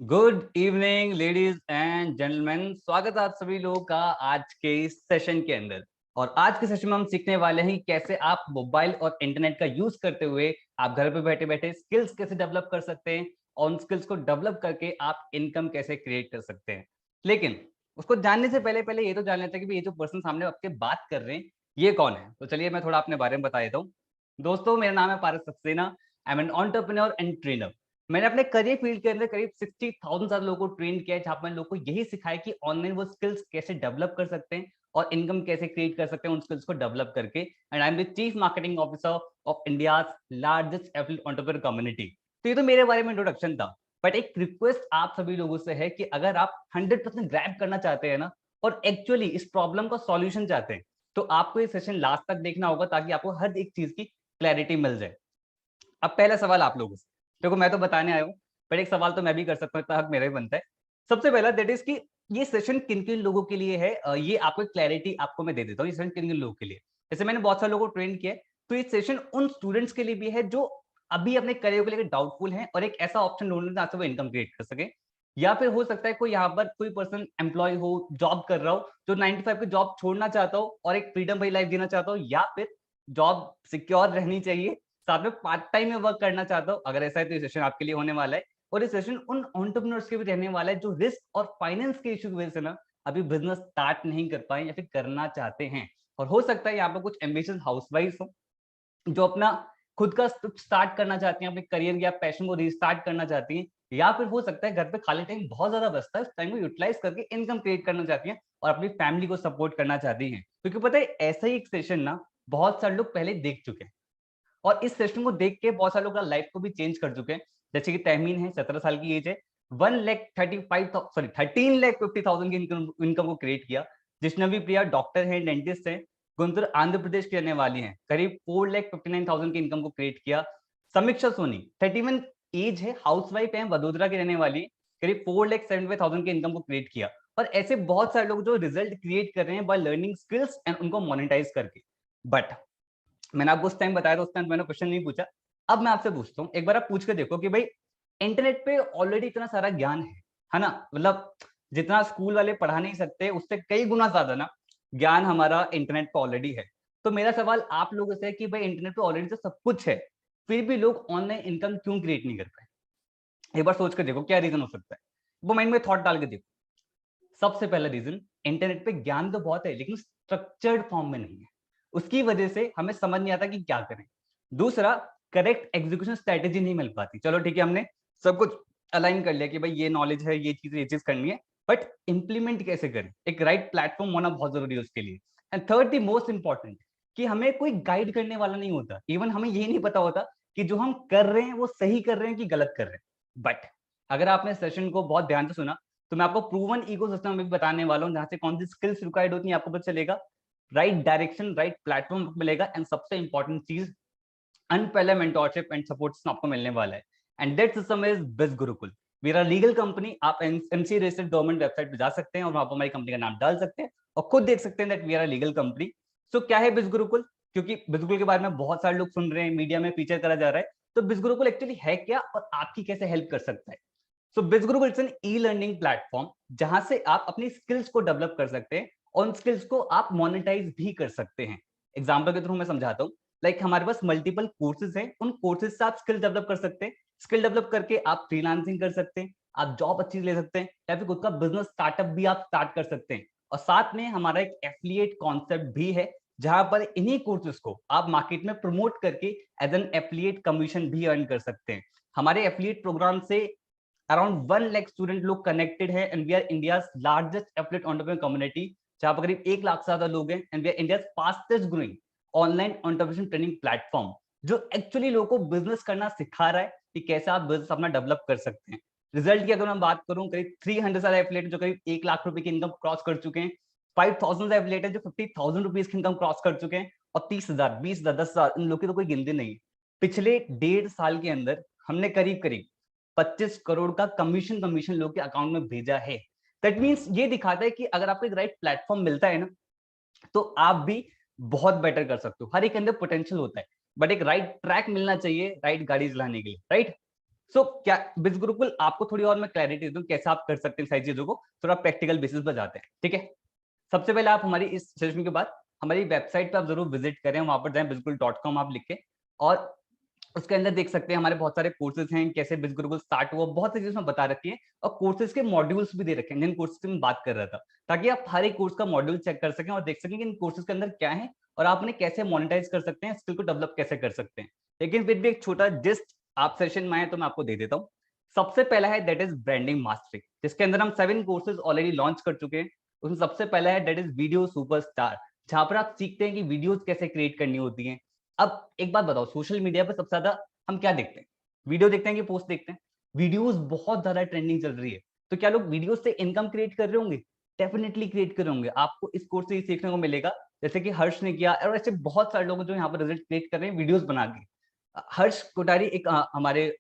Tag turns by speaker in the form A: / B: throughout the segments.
A: Good evening ladies and gentleman. स्वागत है आप सभी लोगों का आज के इस सेशन के अंदर। और आज के सेशन में हम सीखने वाले हैं कैसे आप मोबाइल और इंटरनेट का यूज करते हुए आप घर पे बैठे बैठे स्किल्स कैसे डेवलप कर सकते हैं और उन स्किल्स को डेवलप करके आप इनकम कैसे क्रिएट कर सकते हैं। लेकिन उसको जानने से पहले पहले ये तो जान लेते हैं कि ये जो पर्सन सामने आपके बात कर रहे हैं ये कौन है। तो चलिए मैं थोड़ा अपने बारे में बता देता हूँ। दोस्तों, मेरा नाम है Paras Saxena. I am an entrepreneur and trainer. मैंने अपने करियर फील्ड के अंदर करीब 60,000 ज्यादा लोगों को ट्रेन किया है, जहां पर लोगों को यही सिखाया कि ऑनलाइन वो स्किल्स कैसे डेवलप कर सकते हैं और इनकम कैसे क्रिएट कर सकते हैं उन स्किल्स को डेवलप करके। And I am the chief marketing officer of India largest affiliate entrepreneur community. तो ये तो मेरे बारे में इंट्रोडक्शन था, बट एक रिक्वेस्ट आप सभी लोगों से है कि अगर आप 100% ग्रैब करना चाहते हैं ना और एक्चुअली इस प्रॉब्लम का सॉल्यूशन चाहते हैं, तो आपको ये सेशन लास्ट तक देखना होगा ताकि आपको हर एक चीज की क्लैरिटी मिल जाए। अब पहला सवाल आप लोगों से, देखो मैं तो बताने आया हूँ, पर एक सवाल तो मैं भी कर सकता हूँ, इतना हक मेरा ही बनता है। सबसे पहला दैट इज कि ये सेशन किन किन लोगों के लिए है, ये आपको क्लैरिटी आपको मैं दे देता हूँ। ये सेशन किन किन लोगों के लिए, जैसे मैंने बहुत सारे लोगों को ट्रेन किया है, तो ये सेशन उन स्टूडेंट्स के लिए भी है जो अभी अपने करियर को लेकर डाउटफुल हैं और एक ऐसा ऑप्शन ढूंढ रहे हैं जहाँ से वो इनकम क्रिएट कर सके। या फिर हो सकता है कोई यहाँ पर कोई पर्सन एम्प्लॉय हो, जॉब कर रहा हो, जो 9 to 5 की जॉब छोड़ना चाहता हो और एक फ्रीडम भरी लाइफ जीना चाहता हो, या फिर जॉब सिक्योर रहनी चाहिए, साथ में पार्ट टाइम में वर्क करना चाहता हो। अगर ऐसा है तो ये सेशन आपके लिए होने वाला है। और ये सेशन उन एंटरप्रेन्योर्स के भी रहने वाला है जो रिस्क और फाइनेंस के इशू की वजह से ना अभी बिजनेस स्टार्ट नहीं कर पाए या फिर करना चाहते हैं। और हो सकता है यहाँ पर कुछ एम्बिशियस हाउसवाइफ हो जो अपना खुद का स्टार्ट करना चाहती हैं, अपने करियर या पैशन को रीस्टार्ट करना चाहती हैं, या फिर हो सकता है घर पे खाली टाइम बहुत ज्यादा बचता है, उस टाइम को यूटिलाइज करके इनकम क्रिएट करना चाहती हैं और अपनी फैमिली को सपोर्ट करना चाहती हैं। क्योंकि पता है ऐसा ही एक सेशन ना बहुत सारे लोग पहले देख चुके हैं और इस सिस्टम को देख के बहुत सारे लोग लाइफ को भी चेंज कर चुके हैं। जैसे कि तहमीन है, 17 साल की एज है, 13,50,000 की इनकम को क्रिएट किया। जिश्नवी प्रिया डॉक्टर है, डेंटिस्ट है, गुंटूर आंध्र प्रदेश की रहने वाली है, करीब 4,59,000 की इनकम को क्रिएट किया। समीक्षा सोनी 31 एज है, हाउसवाइफ है, वडोदरा की रहने वाली है, करीब 4,75,000 की इनकम को क्रिएट किया। और ऐसे बहुत सारे लोग जो रिजल्ट क्रिएट कर रहे हैं बाय लर्निंग स्किल्स एंड उनको मोनेटाइज करके। बट मैंने आपको उस टाइम बताया था, उस टाइम मैंने क्वेश्चन नहीं पूछा। अब मैं आपसे पूछता हूँ, एक बार आप पूछ के देखो कि भाई इंटरनेट पे ऑलरेडी इतना सारा ज्ञान है ना, मतलब जितना स्कूल वाले पढ़ा नहीं सकते उससे कई गुना ज्यादा ना ज्ञान हमारा इंटरनेट पे ऑलरेडी है। तो मेरा सवाल आप लोगों से है कि भाई इंटरनेट पे ऑलरेडी तो सब कुछ है, फिर भी लोग ऑनलाइन इनकम क्यों क्रिएट नहीं कर पाए? एक बार सोच के देखो क्या रीजन हो सकता है, वो माइंड में थॉट डाल के देखो। सबसे पहला रीजन, इंटरनेट पे ज्ञान तो बहुत है लेकिन स्ट्रक्चर्ड फॉर्म में नहीं है, उसकी वजह से हमें समझ नहीं आता कि क्या करें। दूसरा, करेक्ट एग्जीक्यूशन स्ट्रेटेजी नहीं मिल पाती। चलो ठीक है, हमने सब कुछ अलाइन कर लिया कि भाई ये नॉलेज है, ये चीज करनी है, बट इंप्लीमेंट कैसे करें? एक राइट प्लेटफॉर्म होना बहुत जरूरी है उसके लिए। And third the most important, कि हमें कोई गाइड करने वाला नहीं होता, इवन हमें यही नहीं पता होता कि जो हम कर रहे हैं वो सही कर रहे हैं कि गलत कर रहे हैं। बट अगर आपने सेशन को बहुत ध्यान से सुना तो मैं आपको प्रूवन इकोसिस्टम में भी बताने वाला हूँ, जहां से कौन सी स्किल्स रिक्वायर्ड होती है आपको पता चलेगा, राइट डायरेक्शन, राइट प्लेटफॉर्म मिलेगा, एंड सबसे इंपॉर्टेंट चीज unparalleled mentorship and support system आपको मिलने वाला है। And that system is Biz Gurukul. We are legal company. आप एमसी रजिस्टर्ड गवर्नमेंट वेबसाइट पे जा सकते हैं और वहां पर हमारी कंपनी का नाम डाल सकते हैं और खुद देख सकते हैं that we are legal company. So क्या है बिज गुरुकुल? क्योंकि बिज गुरुकुल के बारे में बहुत सारे लोग सुन रहे हैं, मीडिया में फीचर करा जा रहा है, तो बिज गुरुकुल एक्चुअली है क्या और आपकी कैसे हेल्प कर सकता है? So BizGuru it's an e learning platform जहां से आप अपनी स्किल्स को डेवलप कर सकते हैं और उन स्किल्स को आप मोनेटाइज भी कर सकते हैं। एग्जाम्पल के थ्रू मैं समझाता हूँ। लाइक हमारे पास मल्टीपल कोर्सेज हैं, उन कोर्सेज से आप स्किल डेवलप कर सकते हैं। स्किल डेवलप करके आप फ्रीलांसिंग कर सकते हैं, आप जॉब अच्छी ले सकते हैं, या फिर खुद का बिजनेस स्टार्टअप भी आप स्टार्ट कर सकते हैं। और साथ में हमारा एक एफिलिएट कॉन्सेप्ट भी है, जहां पर इन्हीं कोर्सेज को आप मार्केट में प्रमोट करके एज एन एफिलिएट कमीशन भी अर्न कर सकते हैं। हमारे एफिलिएट प्रोग्राम से अराउंड 1 लाख स्टूडेंट लोग कनेक्टेड है, and we are India largest affiliate entrepreneur community, जहां पर करीब 1 लाख से ज्यादा लोग हैं, and we are India fastest growing online entrepreneurship training platform, जो एक्चुअली लोगों को बिजनेस करना सिखा रहा है कि कैसे आप बिजनेस अपना डेवलप कर सकते हैं। रिजल्ट की अगर मैं बात करूं, करीब 300 सारे एफिलिएट जो करीब 1 लाख रुपए की इनकम क्रॉस कर चुके हैं, 5,000 एफिलिएट है जो 50,000 रुपीज की इनकम क्रॉस कर चुके हैं, और 30,000, 20,000, 10,000, इन लोग की तो कोई गिनती नहीं। पिछले 1.5 साल के अंदर हमने करीब करीब 25 करोड़ का कमीशन कमीशन लोग के अकाउंट में भेजा है। दैट मीन्स ये दिखाता है कि अगर आपको एक राइट प्लेटफॉर्म मिलता है ना, तो आप भी बहुत बेटर कर सकते हो। हर एक के अंदर पोटेंशियल होता है, बट एक राइट ट्रैक मिलना चाहिए राइट गाड़ी चलाने के लिए, राइट? सो क्या बिज गुरुकुल आपको थोड़ी और मैं क्लैरिटी दूं कैसे आप कर सकते हैं सारी चीजों को, थोड़ा प्रैक्टिकल बेसिस पर जाते हैं, ठीक है। सबसे पहले आप हमारी इस सेशन के बाद हमारी वेबसाइट पे आप जरूर विजिट करें, वहां पर जाएं bizgurukul.com आप लिख के, और उसके अंदर देख सकते हैं हमारे बहुत सारे कोर्सेज हैं, कैसे बिज गुरुकुल स्टार्ट हुआ, बहुत सी चीजें बता रखी है, और कोर्सेज के मॉड्यूल्स भी दे रखे हैं जिन कोर्सेज की मैं बात कर रहा था, ताकि आप हर एक कोर्स का मॉड्यूल चेक कर सकें और देख सकें कि इन कोर्सेज के अंदर क्या है और आप उन्हें कैसे मोनेटाइज कर सकते हैं, स्किल को डेवलप कैसे कर सकते हैं। लेकिन फिर भी एक छोटा जिस्ट आप सेशन में आए तो मैं आपको दे देता हूँ। सबसे पहला है दैट इज ब्रांडिंग मास्टरी, जिसके अंदर हम 7 कोर्सेज ऑलरेडी लॉन्च कर चुके हैं। उसमें सबसे पहला है दैट इज वीडियो सुपरस्टार, जहां पर आप सीखते हैं कि वीडियोस कैसे क्रिएट करनी होती हैं। अब एक बात बताओ, सोशल मीडिया पर सबसे ज्यादा हम क्या देखते हैं, वीडियो देखते हैं कि पोस्ट देखते हैं? वीडियोस बहुत ज्यादा ट्रेंडिंग चल रही है, तो क्या लोग वीडियोस से इनकम क्रिएट कर रहे होंगे? डेफिनेटली क्रिएट कर रहे होंगे। आपको इस कोर्स से ये सीखने को मिलेगा, जैसे कि हर्ष ने किया, और ऐसे बहुत सारे लोग जो यहाँ पर रिजल्ट क्रिएट कर रहे हैं वीडियोस बना के। हर्ष कोटारी एक हमारे,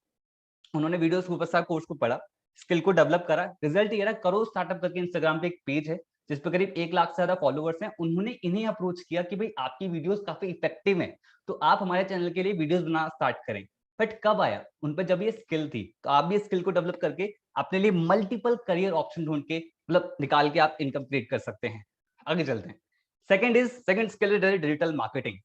A: उन्होंने वीडियो सुपरस्टार कोर्स को पढ़ा, स्किल को डेवलप करा, रिजल्ट ये रहा, करो स्टार्टअप करके इंस्टाग्राम पे एक पेज है जिस पर करीब 1 लाख से ज्यादा फॉलोवर्स हैं। उन्होंने इन्हें अप्रोच किया कि भाई आपकी वीडियोस काफी इफेक्टिव हैं, तो आप हमारे चैनल के लिए वीडियोस बनाना स्टार्ट करें। बट कब आया उन पर? जब ये स्किल थी। तो आप भी स्किल को डेवलप करके अपने लिए मल्टीपल करियर ऑप्शन ढूंढ के मतलब निकाल के आप इनकम क्रिएट कर सकते हैं। आगे चलते हैं। Second skill is digital marketing.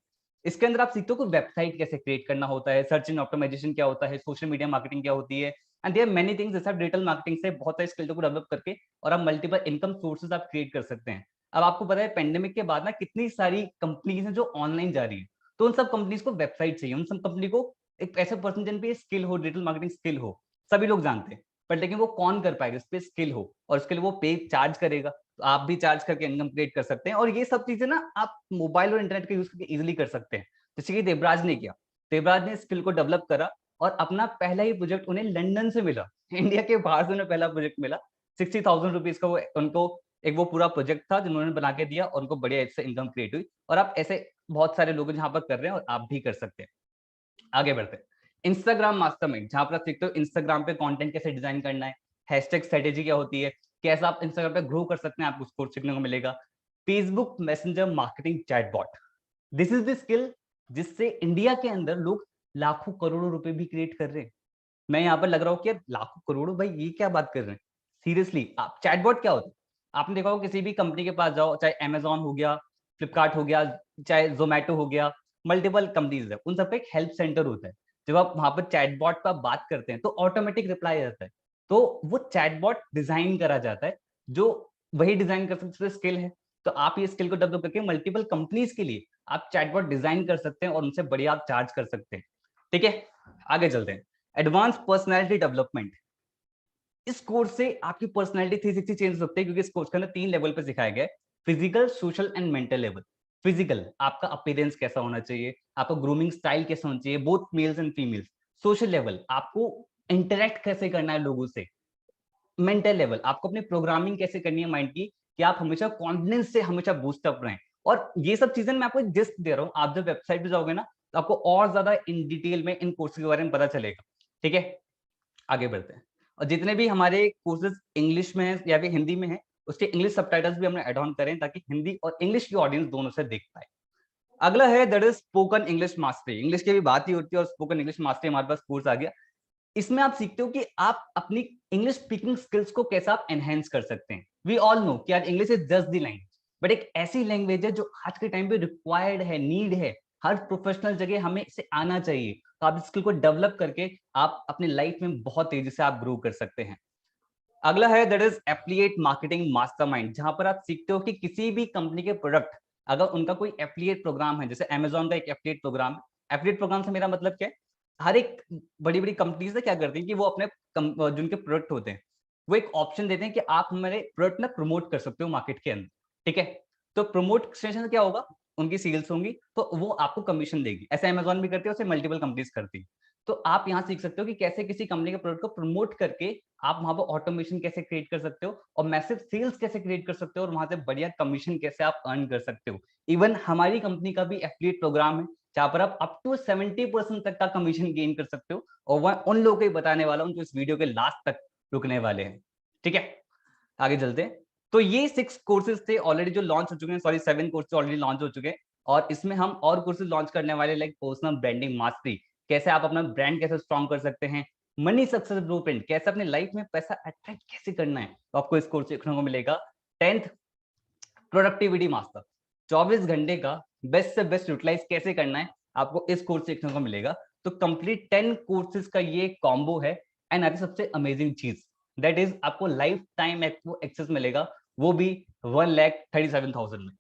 A: इसके अंदर आप सीखते हो कि वेबसाइट कैसे क्रिएट करना होता है, सर्च इन ऑप्टिमाइजेशन क्या होता है, सोशल मीडिया मार्केटिंग क्या होती है, एंड देयर मेनी थिंग्स। जैसे आप डिजिटल मार्केटिंग से बहुत सारे स्किल्स को डेवलप करके और आप मल्टीपल इनकम सोर्सेज आप क्रिएट कर सकते हैं। अब आपको पता है पेंडेमिक के बाद ना कितनी सारी कंपनीज हैं जो ऑनलाइन जा रही है, तो उन सब कंपनीज को वेबसाइट चाहिए, उन सब कंपनी को एक ऐसे पर्सन जिन पे स्किल हो, डिजिटल मार्केटिंग स्किल हो। सभी लोग जानते हैं, पर लेकिन वो कौन कर पाएगा, इस पे स्किल हो, और उसके लिए वो पे चार्ज करेगा। तो आप भी चार्ज करके इनकम क्रिएट कर सकते हैं, और ये सब चीजें ना आप मोबाइल और इंटरनेट का यूज करके इजिली कर सकते हैं। जैसे कि देवराज ने किया, देवराज ने स्किल को डेवलप करा और अपना पहला ही प्रोजेक्ट उन्हें लंदन से मिला, इंडिया के बाहर से उन्हें पहला प्रोजेक्ट मिला। 60,000 रुपीज का वो उनको एक वो पूरा प्रोजेक्ट था जिन्होंने बना के दिया, और उनको बढ़िया इससे इनकम क्रिएट हुई। और आप ऐसे बहुत सारे लोग जहां पर कर रहे हैं और आप भी कर सकते हैं। आगे बढ़ते हैं। इंस्टाग्राम मास्टरमाइंड, जहां पर आप सीखते हो इंस्टाग्राम पे कंटेंट कैसे डिजाइन करना है, हैशटैग स्ट्रेटेजी क्या होती है, कैसे आप इंस्टाग्राम पे ग्रो कर सकते हैं, आपको उसको सीखने को मिलेगा। Facebook messenger marketing chatbot, this is the skill जिससे इंडिया के अंदर लोग लाखों करोड़ों रुपए भी क्रिएट कर रहे हैं। मैं यहाँ पर लग रहा हूँ कि लाखों करोड़ों, भाई ये क्या बात कर रहे हैं? सीरियसली, आप चैटबॉट क्या होता है? आपने देखा होगा किसी भी कंपनी के पास जाओ, चाहे अमेजोन हो गया, फ्लिपकार्ट हो गया, चाहे जोमेटो हो गया, मल्टीपल कंपनीज है, उन सब पे एक हेल्प सेंटर होता है। जब आप वहां पर चैटबॉट पर बात करते हैं तो ऑटोमेटिक रिप्लाई आता है। तो वो चैटबॉट डिजाइन करा जाता है, जो वही डिजाइन कर सकते स्किल है। तो आप ये स्किल को डेवलप करके मल्टीपल कंपनीज के लिए आप चैटबॉट डिजाइन कर सकते हैं और उनसे बढ़िया आप चार्ज कर सकते हैं। ठीक है, आगे चलते हैं। एडवांस पर्सनैलिटी डेवलपमेंट, इस कोर्स से आपकी पर्सनैलिटी 360 चेंज हो सकती है, क्योंकि इस कोर्स के अंदर 3 लेवल पे सिखाया गया है, physical, social and mental level. Physical, आपका अपीयरेंस कैसा होना चाहिए, आपका ग्रूमिंग स्टाइल कैसा होना चाहिए, both mails and females. Social level, आपको इंटरेक्ट कैसे करना है लोगों से। मेंटल लेवल, आपको अपनी प्रोग्रामिंग कैसे करनी है माइंड की, कि आप हमेशा कॉन्फिडेंस से हमेशा बूस्ट अप रहें। और ये सब चीजें मैं आपको एक जिस्ट दे रहा हूँ, आप जब वेबसाइट पे जाओगे ना तो आपको और ज्यादा इन डिटेल में इन कोर्स के बारे में पता चलेगा। ठीक है, आगे बढ़ते हैं। और जितने भी हमारे कोर्सेज इंग्लिश में है या फिर हिंदी में है, उसके इंग्लिश सबटाइटल्स भी हमने ऐड ऑन करें ताकि हिंदी और इंग्लिश की ऑडियंस दोनों से देख पाए। अगला है that is spoken English mastery. English की भी बात ही होती है और स्पोकन इंग्लिश मास्टरी हमारे पास कोर्स आ गया। इसमें आप सीखते हो कि आप अपनी इंग्लिश स्पीकिंग स्किल्स को कैसे आप एनहेंस कर सकते हैं। वी ऑल नो कि आज English is just the language, but एक ऐसी लैंग्वेज है जो आज के टाइम पे रिक्वायर्ड है, नीड है, हर प्रोफेशनल जगह हमें इसे आना चाहिए। तो आप स्किल को डेवलप करके आप अपनी लाइफ में बहुत तेजी से आप ग्रो कर सकते हैं। अगला है that is affiliate marketing mastermind, जहां पर आप सीखते हो कि किसी भी कंपनी के प्रोडक्ट, अगर उनका कोई एफिलिएट प्रोग्राम है, जैसे अमेजोन का एक एफिलिएट प्रोग्राम है। एफिलिएट प्रोग्राम से मेरा मतलब क्या है, हर एक बड़ी बड़ी कंपनीज क्या करती है कि वो अपने जो उनके प्रोडक्ट होते हैं वो एक ऑप्शन देते हैं कि आप हमारे प्रोडक्ट ना प्रमोट कर सकते हो मार्केट के अंदर। ठीक है, तो प्रमोट सेशन क्या होगा, उनकी सेल्स होंगी तो वो आपको कमीशन देगी। ऐसे अमेजोन भी करती है, उससे मल्टीपल कंपनीज करती है। तो आप यहाँ सीख सकते हो कि कैसे किसी कंपनी के प्रोडक्ट को प्रमोट करके आप वहां पर ऑटोमेशन कैसे क्रिएट कर सकते हो और मैसिव सेल्स कैसे क्रिएट कर सकते हो, और वहां से बढ़िया कमीशन कैसे आप अर्न कर सकते हो। इवन हमारी कंपनी का भी एफिलिएट प्रोग्राम है जहां पर आप अप टू 70% तक का कमीशन गेन कर सकते हो, और वह उन लोगों को ही बताने वाला हूं जो इस वीडियो के लास्ट तक रुकने वाले हैं। ठीक है, आगे चलते हैं। तो ये 6 कोर्सेज थे ऑलरेडी जो लॉन्च हो चुके हैं, सॉरी 7 कोर्सेज ऑलरेडी लॉन्च हो चुके हैं, और इसमें हम और कोर्सेज लॉन्च करने वाले, लाइक पर्सनल ब्रांडिंग मास्टरी, कैसे आप अपना ब्रांड कैसे स्ट्रॉन्ग कर सकते हैं, मनी सक्सेस ब्लूप्रिंट, कैसे अपने लाइफ में पैसा अट्रैक्ट कैसे करना है, तो आपको इस कोर्स सीखने को मिलेगा। 10th प्रोडक्टिविटी मास्टर, 24 घंटे का बेस्ट से बेस्ट यूटिलाइज कैसे करना है, आपको इस कोर्स सीखने को मिलेगा। तो कंप्लीट 10 कोर्सेज का ये कॉम्बो है। एंड आगे सबसे अमेजिंग चीज दैट इज आपको लाइफ टाइम एक्सेस मिलेगा, वो भी 1,37,000 में।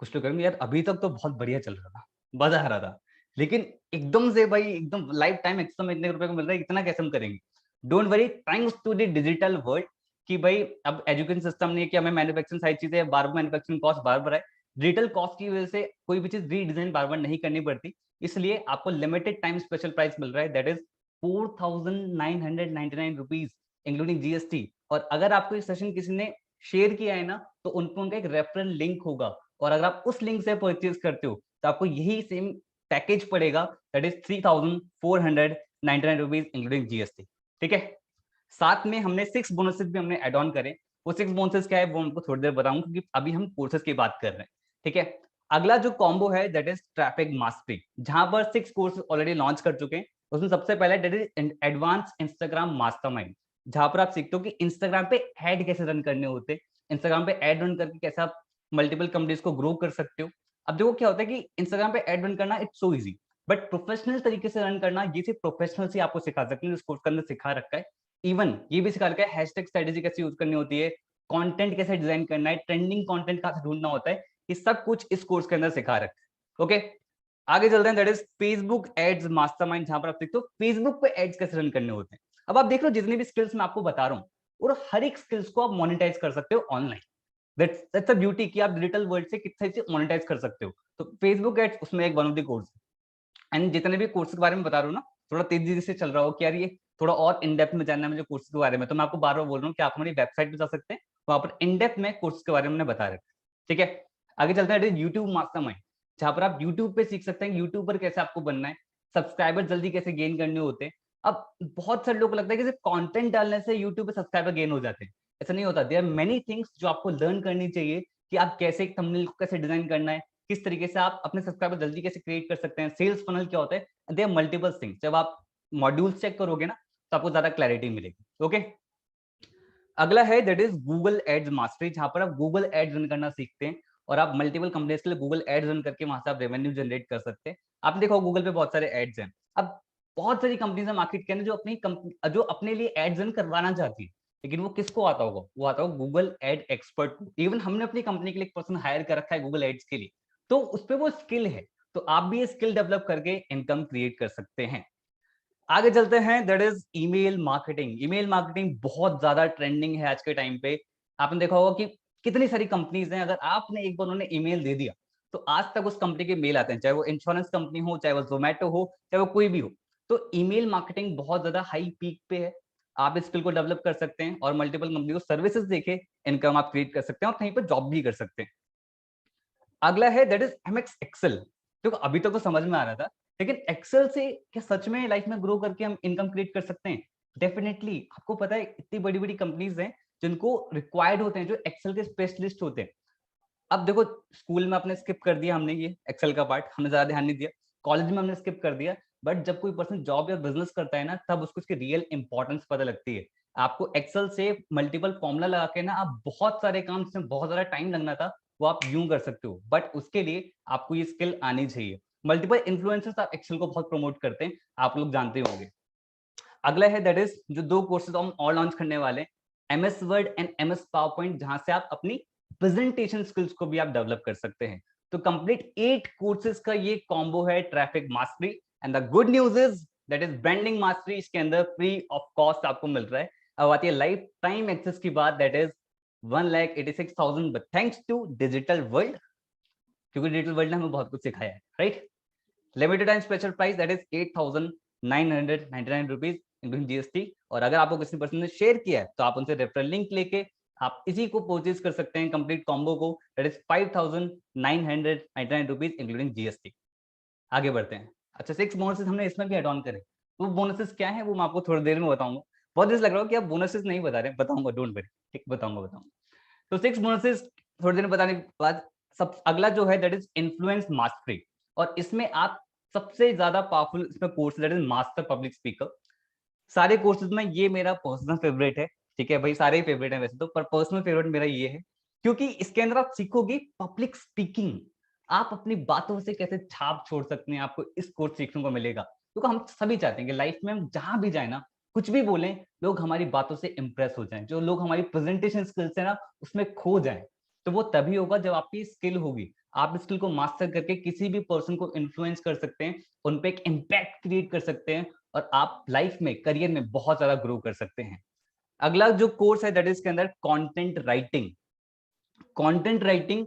A: कुछ लोग कहेंगे यार अभी तक तो बहुत बढ़िया चल रहा था, मजा आ रहा था, लेकिन एकदम से भाई एकदम लाइफ टाइम एक्सेस में इतने रुपए को मिल रहा है, इतना कैसे हम करेंगे? Don't worry, thanks to the digital world कि भाई अब एजुकेशन सिस्टम नहीं है कि हमें मैन्युफैक्चरिंग सारी चीजें बार बार मैन्युफैक्चरिंग कॉस्ट बार बार है, डिजिटल कॉस्ट की वजह से कोई भी चीज रीडिजाइन बार बार नहीं करनी पड़ती, इसलिए आपको लिमिटेड टाइम स्पेशल प्राइस मिल रहा है, that is 4,999 rupees including GST. और अगर आपको ये सेशन किसी ने शेयर किया है ना, तो उनको उनका एक रेफरल लिंक होगा, और अगर आप उस लिंक से परचेज करते हो तो आपको यही सेम पैकेज पड़ेगा, that is 3,499 rupees including GST. ठीक है, साथ में हमने 6 बोनसेस भी हमने एड ऑन करे। वो 6 बोनसेस क्या है वो हमको थोड़ी देर बताऊंगा, क्योंकि अभी हम कोर्सेज की बात कर रहे हैं। ठीक है, अगला जो कॉम्बो है दैट इज ट्रैफिक मास्टरी, जहां पर 6 कोर्स ऑलरेडी लॉन्च कर चुके हैं। उसमें सबसे पहले that is advance Instagram mastermind, जहां पर आप सीखते हो कि इंस्टाग्राम पे एड कैसे रन करने होते हैं, इंस्टाग्राम पे एड रन करके कैसे आप मल्टीपल कंपनीज को ग्रो कर सकते हो। अब देखो क्या होता है कि इंस्टाग्राम पे एड रन करना it's so easy, but professional तरीके से रन करना ये सिर्फ प्रोफेशनल से आपको सिखा सकते हैं, इस कोर्स के अंदर सिखा रखा है। इवन ये भी सिखा रखा है हैशटैग स्ट्रेटेजी कैसे यूज करनी होती है, कंटेंट कैसे डिजाइन करना है, ट्रेंडिंग कंटेंट कहां से ढूंढना होता है, ये सब कुछ इस कोर्स के अंदर सिखा रखा है। ओके, आगे चलते हैं, that is Facebook ads mastermind, जहां पर आप सीखते हो फेसबुक पे एड्स कैसे रन करने होते हैं। अब आप देख लो जितनी भी स्किल्स मैं आपको बता रहा हूँ, और हर एक स्किल्स को आप मोनेटाइज कर सकते हो ऑनलाइन। दैट्स द ब्यूटी कि आप डिजिटल वर्ल्ड से कितने से मोनेटाइज कर सकते हो। तो फेसबुक एड्स उसमें एक one of the course. And जितने भी कोर्स के बारे में बता रहा हूँ ना, थोड़ा तेजी से चल रहा हो कि यार ये थोड़ा और इन डेप्थ में जानना है मुझे कोर्स के बारे में, तो मैं आपको बार बार बोल रहा हूँ कि आप हमारी वेबसाइट पे जा सकते हैं, वहां पर इन डेप्थ में कोर्स के बारे में बता रहे हैं। ठीक है, आगे चलते हैं यूट्यूब मास्टरमाइंड, जहां पर आप यूट्यूब पे सीख सकते हैं यूट्यूब पर कैसे आपको बनना है, सब्सक्राइबर जल्दी कैसे गेन करने होते हैं। अब बहुत सारे लोग को लगता है कि सिर्फ कंटेंट डालने से यूट्यूब पे सब्सक्राइबर गेन हो जाते हैं, ऐसा नहीं होता। देयर आर मेनी थिंग्स जो आपको लर्न करनी चाहिए, कि आप कैसे एक थंबनेल को कैसे डिजाइन करना है, किस तरीके से आप अपने सब्सक्राइबर जल्दी कैसे क्रिएट कर सकते हैं, सेल्स फनल क्या होता है, दे आर मल्टीपल थिंग्स। जब आप मॉड्यूल्स चेक करोगे ना, तो आपको ज्यादा क्लैरिटी मिलेगी। ओके, अगला है that is Google ads mastery, जहां पर आप गूगल एड्स रन करना सीखते हैं, और आप मल्टीपल कंपनीज के लिए गूगल एड्स रन करके वहां से आप रेवेन्यू जनरेट कर सकते हैं। आप देखो गूगल पे बहुत सारे एड्स हैं। अब बहुत सारी कंपनीज है मार्केट के अंदर जो अपने लिए एड्स रन करवाना चाहती है, लेकिन वो किसको आता होगा? वो आता होगा गूगल एड एक्सपर्ट को। इवन हमने अपनी कंपनी के लिए एक पर्सन हायर कर रखा है गूगल एड्स के लिए, तो उस पर वो स्किल है। तो आप भी ये स्किल डेवलप करके इनकम क्रिएट कर सकते हैं। आगे चलते हैं, that is email marketing. Email marketing बहुत ज्यादा ट्रेंडिंग है आज के टाइम पे। आपने देखा होगा कि कितनी सारी कंपनीज हैं, अगर आपने एक बार उन्हें ईमेल दे दिया तो आज तक उस कंपनी के मेल आते हैं, चाहे वो इंश्योरेंस कंपनी हो, चाहे वो जोमेटो हो, चाहे वो कोई भी हो। तो ईमेल मार्केटिंग बहुत ज्यादा हाई पीक पे है। आप इस स्किल को डेवलप कर सकते हैं और मल्टीपल कंपनी को सर्विसेज देके इनकम आप क्रिएट कर सकते हैं, और कहीं पर जॉब भी कर सकते हैं। अगला है दैट इज एमएक्स एक्सेल। देखो अभी तक तो समझ में आ रहा था, लेकिन एक्सेल से क्या सच में लाइफ में ग्रो करके हम इनकम क्रिएट कर सकते हैं? डेफिनेटली। आपको पता है इतनी बड़ी बड़ी कंपनीज हैं जिनको रिक्वायर्ड होते हैं, जो एक्सेल के स्पेशलिस्ट होते हैं। अब देखो स्कूल में आपने स्किप कर दिया, हमने ये एक्सेल का पार्ट हमने ज्यादा ध्यान नहीं दिया, कॉलेज में हमने स्किप कर दिया, बट जब कोई पर्सन जॉब या बिजनेस करता है ना, तब उसको उसकी रियल इंपॉर्टेंस पता लगती है। आपको एक्सेल से मल्टीपल फॉर्मूला लगा के ना आप बहुत सारे काम जिसमें बहुत ज्यादा टाइम लगना था, वो आप यूं कर सकते हो, बट उसके लिए आपको ये स्किल आनी चाहिए। मल्टीपल इन्फ्लुएंसर्स आप एक्सेल को बहुत प्रमोट करते हैं, आप लोग जानते होंगे। अगला है दैट इज जो 2 कोर्सेज हम और लॉन्च करने वाले हैं, MS word and MS power point, जहां से आप अपनी प्रेजेंटेशन स्किल्स को भी आप डेवलप कर सकते हैं। तो कंप्लीट 8 कोर्सेज का ये कॉम्बो है traffic mastery. And the good news is that is branding mastery, इसके अंदर फ्री ऑफ कॉस्ट आपको मिल रहा है। अब आती है लाइफ टाइम एक्सेस की बात, that is 1,86,000, but thanks to digital world, क्योंकि डिजिटल वर्ल्ड ने हमें बहुत कुछ सिखाया है, right? Limited time special price that is 8,999 rupees including GST. और अगर आपको किसी पर्सन ने शेयर किया है तो आप उनसे रेफरल लिंक लेके आप इसी को परचेज कर सकते हैं, कंप्लीट कॉम्बो को, that is 5,999 rupees including GST. आगे बढ़ते हैं। अच्छा, 6 बोनसेस हमने इसमें भी एड ऑन करे। वो बोनसेस क्या है वो मैं आपको थोड़ी देर में बताऊंगा। बहुत देर लग रहा हो कि आप बोनसेस नहीं बता रहे, बताऊंगा, डोंट वरी, ठीक, बताऊंगा। तो 6 बोनसेस थोड़ी देर में बताने के बाद, सब अगला जो है दैट इज इन्फ्लुएंस मास्टरी, और इसमें आप सबसे ज्यादा पावरफुल इसमें course that is master public speaker. सारे कोर्सेज में ये मेरा पर्सनल फेवरेट है, ठीक है भाई, सारे ही फेवरेट है वैसे तो, पर पर्सनल फेवरेट मेरा ये है क्योंकि इसके अंदर आप सीखोगे पब्लिक स्पीकिंग, आप अपनी बातों से कैसे छाप छोड़ सकते हैं, आपको इस कोर्स सीखने को मिलेगा। क्योंकि हम सभी चाहते हैं कि लाइफ में हम जहां भी जाए ना, कुछ भी बोलें, लोग हमारी बातों से इंप्रेस हो जाएं, जो लोग हमारी प्रेजेंटेशन स्किल्स है ना उसमें खो जाएं। तो वो तभी होगा जब आपकी स्किल होगी, आप स्किल को मास्टर करके किसी भी पर्सन को इन्फ्लुएंस कर सकते हैं, उन पे एक इम्पैक्ट क्रिएट कर सकते हैं, और आप लाइफ में, करियर में बहुत ज्यादा ग्रो कर सकते हैं। अगला जो कोर्स है दैट इज के अंदर content writing. Content writing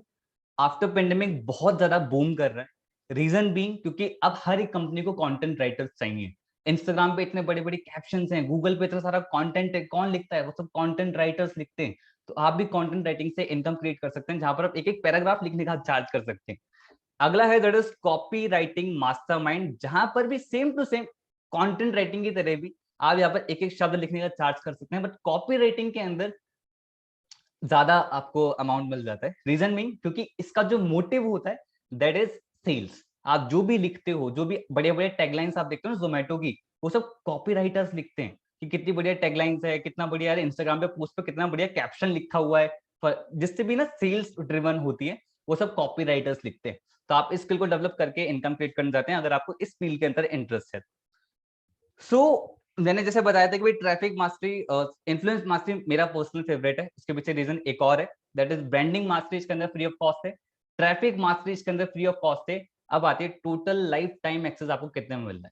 A: after pandemic बहुत ज्यादा बूम कर रहा है। रीजन बीइंग क्योंकि अब हर एक कंपनी को कंटेंट राइटर्स चाहिए। इंस्टाग्राम पे इतने बड़े बड़े कैप्शंस हैं, गूगल पे इतना सारा कंटेंट है, कौन लिखता है, वो सब कंटेंट राइटर्स लिखते हैं। तो आप भी कंटेंट राइटिंग से इनकम क्रिएट कर सकते हैं, जहां पर आप एक एक पैराग्राफ लिखने का चार्ज कर सकते हैं। अगला है that is copy writing mastermind, जहां पर भी same to same content writing की तरह भी आप यहाँ पर एक एक शब्द लिखने का चार्ज कर सकते हैं, बट कॉपी राइटिंग के अंदर ज्यादा आपको अमाउंट मिल जाता है। रीजन मीन क्योंकि इसका जो मोटिव होता है दैट इज सेल्स। आप जो भी लिखते हो, जो भी बड़े बड़े टैगलाइंस आप देखते हो ना जोमेटो की, वो सब कॉपी राइटर्स लिखते हैं कि कितनी बढ़िया टैगलाइंस है, कितना बढ़िया इंस्टाग्राम पे पोस्ट पे कितना बढ़िया कैप्शन लिखा हुआ है, जिससे भी ना सेल्स ड्रिवन होती है, वो सब कॉपी राइटर्स लिखते हैं। तो आप इस स्किल को डेवलप करके इनकम क्रिएट करना चाहते हैं अगर आपको इस फील्ड के अंदर इंटरेस्ट है। सो मैंने जैसे बताया था कि भाई ट्रैफिक मास्टरी, इन्फ्लुएंस मास्टरी मेरा पर्सनल फेवरेट है। उसके पीछे रीजन एक और है, दैट इज ब्रांडिंग मास्टरी, इसके अंदर फ्री ऑफ कॉस्ट है। ट्रैफिक मास्टरी इसके अंदर फ्री ऑफ कॉस्ट है। अब आती है टोटल लाइफ टाइम एक्सेस आपको कितने में मिल रहा है।